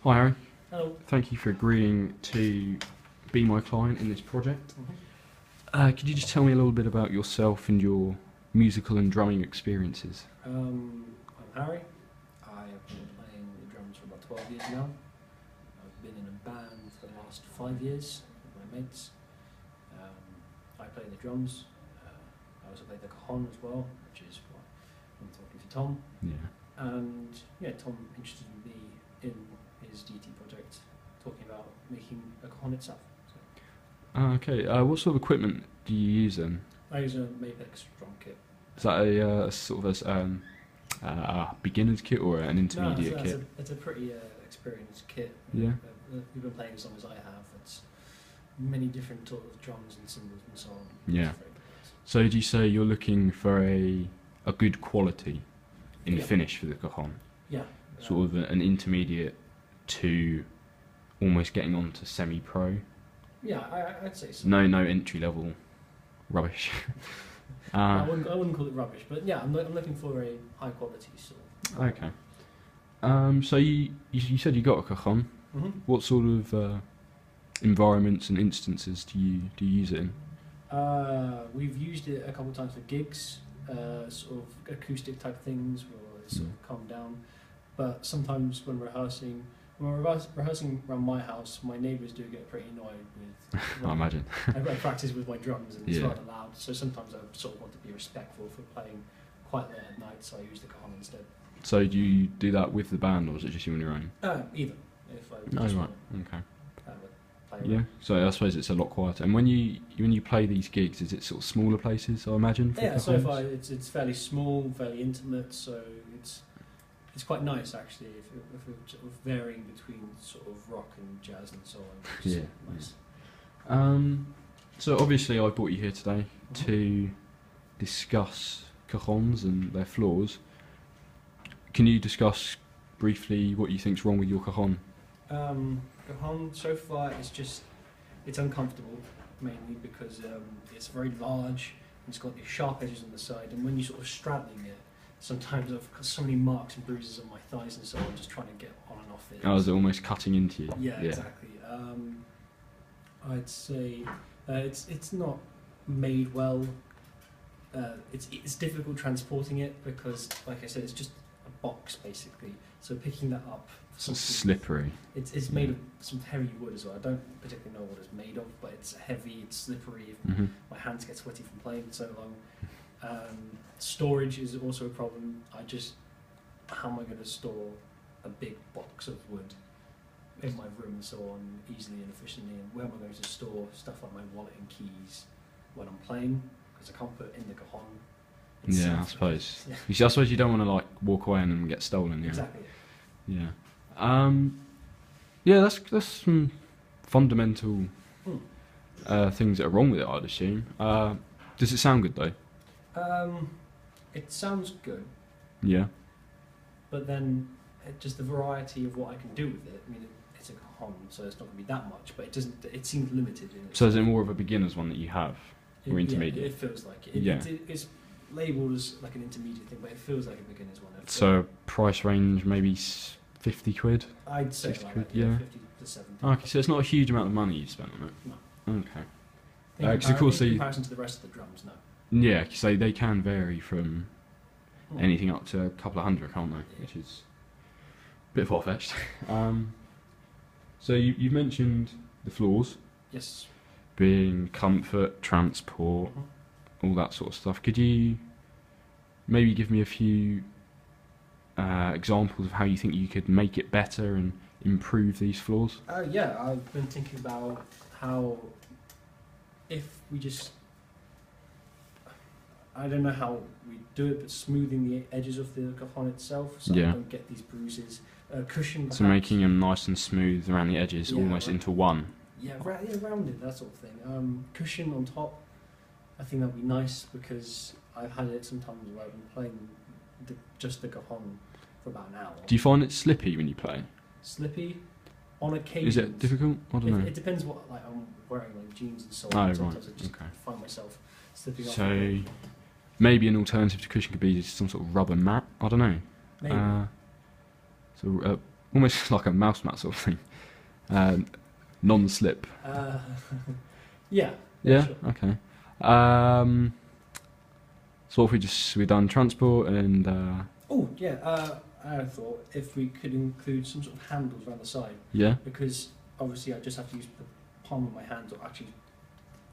Hi Harry, Hello. thank you for agreeing to be my client in this project. Could you just tell me a little bit about yourself and your musical and drumming experiences? I'm Harry. I have been playing the drums for about 12 years now. I've been in a band for the last 5 years with my mates. I play the drums. I also play the cajon as well, which is what I'm talking to Tom. Yeah. And yeah, Tom interested me in his DT project, talking about making a cajon itself. So Okay, what sort of equipment do you use then? I use a Mapex drum kit. Is that a sort of a beginner's kit or an intermediate kit? It's a pretty experienced kit. Yeah. We've been playing as long as I have. It's many different sort of drums and cymbals and so on. Yeah. It's very complex. So do you say you're looking for a good quality in Yeah. finish for the cajon? Yeah. Sort of an intermediate to almost getting on to semi-pro? Yeah, I'd say so. No entry level rubbish. I wouldn't call it rubbish, but yeah, I'm looking for a high quality sort of. Okay. So you said you got a cajon. Mm-hmm. What sort of environments and instances do you use it in? We've used it a couple of times for gigs, sort of acoustic type things where it's sort of calm down. But sometimes when we're rehearsing around my house, my neighbours do get pretty annoyed with. I imagine. I practice with my drums and it's Yeah. rather loud, so sometimes I sort of want to be respectful for playing quite late at night, so I use the cajon instead. So do you do that with the band or is it just you on your own? Either. If I Oh just right. want Okay. to play Yeah. So I suppose it's a lot quieter. And when you play these gigs, is it sort of smaller places? I imagine. For Yeah, so cajons? far it's fairly small, fairly intimate, so it's quite nice actually if we're sort of varying between sort of rock and jazz and so on. Which is Yeah. nice. So obviously I brought you here today Mhm. to discuss cajons and their flaws. Can you discuss briefly what you think's wrong with your cajon? Cajon so far it's uncomfortable mainly because it's very large and it's got these sharp edges on the side, and when you're sort of straddling it, sometimes I've got so many marks and bruises on my thighs and so on, just trying to get on and off it. Oh, is it almost cutting into you? Yeah, exactly. I'd say it's not made well. It's difficult transporting it because, like I said, it's just a box basically. So picking that up, It's slippery. It's made of some heavy wood as well. I don't particularly know what it's made of, but it's heavy. It's slippery. Hmm. My hands get sweaty from playing so long. Storage is also a problem. How am I going to store a big box of wood in my room and so on easily and efficiently? And where am I going to store stuff like my wallet and keys when I'm playing? Because I can't put it in the cajon. Yeah, I suppose. Yeah. You see, I suppose you don't want to like walk away and then get stolen. Yeah. Exactly. Yeah. Yeah, that's some fundamental things that are wrong with it, I'd assume. Does it sound good though? It sounds good, Yeah. but then just the variety of what I can do with it. I mean, it's a cajon, so it's not going to be that much, but it doesn't. It seems limited. In its So is it more of a beginner's one that you have? or intermediate? Yeah, it feels like it. Yeah. It's labelled as like an intermediate thing, but it feels like a beginner's one. So price range maybe 50 quid? I'd say 60 like quid, that, yeah. 50 to 70. Okay, so it's not a huge amount of money you spent on it? No. Okay. In 'cause of course in they- comparison to the rest of the drums, no. Yeah, so they can vary from Hmm. anything up to a couple of hundred, can't they? Yeah. Which is a bit far-fetched. So you've mentioned the flaws Yes. being comfort, transport, all that sort of stuff. Could you maybe give me a few examples of how you think you could make it better and improve these flaws? Yeah, I've been thinking about how if we just, I don't know how we do it, but smoothing the edges of the cajon itself so Yeah. I don't get these bruises. Cushion perhaps. So making them nice and smooth around the edges, Yeah, almost right. into one. Yeah, rounded, that sort of thing. Cushion on top, I think that'd be nice because I've had it sometimes where I've been playing just the cajon for about an hour. Do you find it slippy when you play? Slippy? On occasion. Is it difficult? I don't know. It depends what like I'm wearing, like jeans and so Oh, on. right, Sometimes I just okay. find myself slipping off. So maybe an alternative to cushion could be some sort of rubber mat. I don't know. Maybe. So almost like a mouse mat sort of thing. Non-slip. Yeah. Yeah. Sure. Okay. So what if we done transport and Oh, yeah. I thought if we could include some sort of handles around the side, yeah. because obviously I just have to use the palm of my hand or actually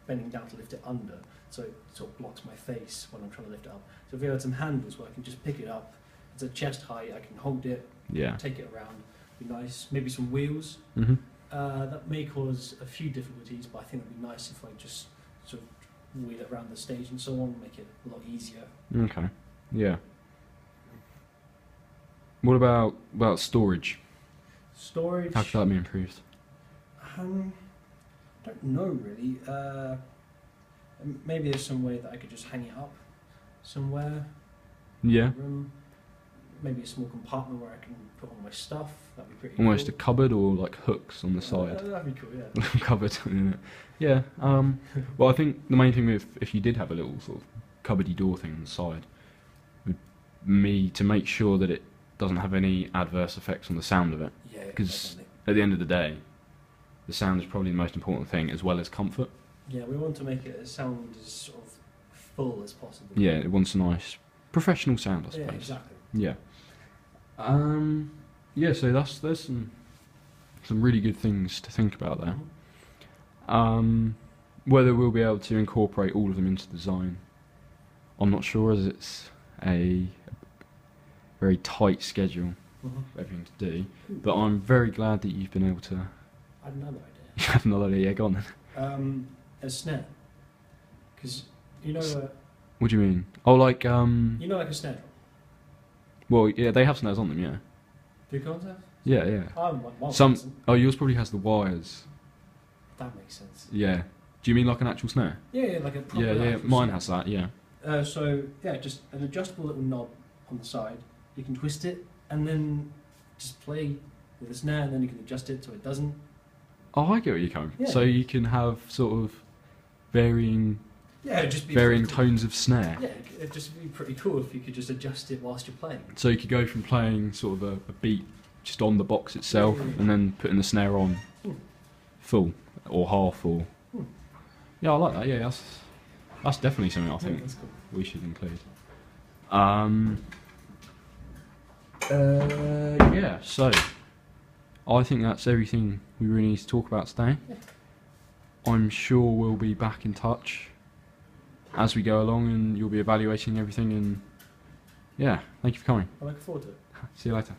bending down to lift it under, so it sort of blocks my face when I'm trying to lift it up. So if we had some handles where I can just pick it up, it's at chest height, I can hold it, Yeah. take it around, be nice. Maybe some wheels. Mhm. That may cause a few difficulties, but I think it'd be nice if I just sort of wheel it around the stage and so on, make it a lot easier. Okay. Yeah. What about storage? Storage. How could that be improved? Don't know really. Maybe there's some way that I could just hang it up somewhere. Yeah. In the room. Maybe a small compartment where I can put all my stuff. That'd be pretty Almost a cool. cupboard or like hooks on the side. That'd be cool, yeah. Cupboard. Yeah. Well, I think the main thing if you did have a little sort of cupboardy door thing on the side, would me to make sure that it doesn't have any adverse effects on the sound of it. Yeah, 'Cause definitely. At the end of the day, the sound is probably the most important thing, as well as comfort. Yeah, we want to make it sound as sort of full as possible. Yeah, it wants a nice professional sound, I Yeah, suppose. exactly. Yeah. Yeah. So there's some really good things to think about there. Mhm. Whether we'll be able to incorporate all of them into the design, I'm not sure, as it's a very tight schedule Mhm. of everything to do. But I'm very glad that you've been able to I had another idea. you have another egg on. Then. A snare. Because you know, What do you mean? Oh, like like a snare drum. Well, yeah, they have snares on them. Yeah. Do you guys have? Yeah, yeah. One Some. doesn't. Oh, yours probably has the wires. That makes sense. Yeah. Do you mean like an actual snare? Yeah, like a proper. Yeah, yeah. actual Mine snare. has that. Yeah. So yeah, just an adjustable little knob on the side. You can twist it and then just play with the snare, and then you can adjust it so it doesn't. Oh, I get where you're coming from. Yeah. So you can have sort of varying Yeah, it'd just be varying pretty cool. tones of snare. Yeah, it'd just be pretty cool if you could just adjust it whilst you're playing. So you could go from playing sort of a beat just on the box itself, Yeah. and then putting the snare on full or half or. Yeah, I like that. Yeah, that's definitely something I think That's cool. we should include. Yeah. So I think that's everything we really need to talk about today. Yeah. I'm sure we'll be back in touch as we go along, and you'll be evaluating everything. And yeah, thank you for coming. I look forward to it. See you later.